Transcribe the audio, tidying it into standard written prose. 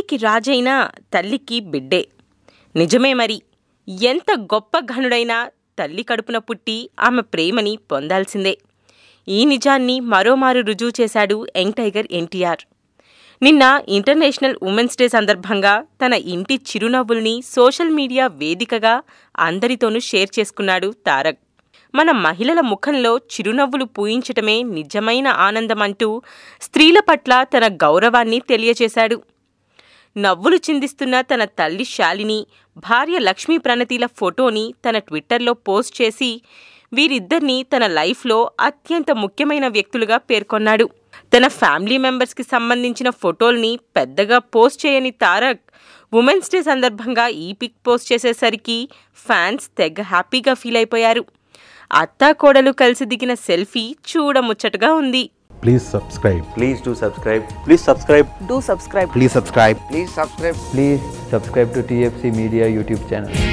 ఇంటికి రాజైనా తల్లికి బిడ్డే. నిజమే మరి. ఎంత గొప్ప ఘనుడైనా తల్లి కడుపున పుట్టి ఆమె ప్రేమని పొందాల్సిందే. ఈ నిజాన్ని మరోమారు రుజువు చేశాడు యంగ్ టైగర్ ఎన్టీఆర్. నిన్న ఇంటర్నేషనల్ ఉమెన్స్ డే సందర్భంగా తన ఇంటి చిరునవ్వుల్ని సోషల్ మీడియా వేదికగా అందరితోనూ షేర్ చేసుకున్నాడు తారక్. మన మహిళల ముఖంలో చిరునవ్వులు పూయించటమే నిజమైన ఆనందమంటూ స్త్రీల పట్ల తన గౌరవాన్ని తెలియచేశాడు. నవ్వులు చిందిస్తున్న తన తల్లి శాలిని, భార్య లక్ష్మీ ప్రణతిల ఫోటోని తన ట్విట్టర్లో పోస్ట్ చేసి వీరిద్దరినీ తన లైఫ్లో అత్యంత ముఖ్యమైన వ్యక్తులుగా పేర్కొన్నాడు. తన ఫ్యామిలీ మెంబర్స్కి సంబంధించిన ఫోటోల్ని పెద్దగా పోస్ట్ చేయని తారక్ ఉమెన్స్ డే సందర్భంగా ఈ పిక్ పోస్ట్ చేసేసరికి ఫ్యాన్స్ తెగ హ్యాపీగా ఫీల్ అయిపోయారు. అత్తా కోడలు కలిసి దిగిన సెల్ఫీ చూడముచ్చటగా ఉంది. Please subscribe. Please do subscribe. Please subscribe. Do subscribe. Please subscribe. Please subscribe. Please subscribe to TFC Media YouTube channel.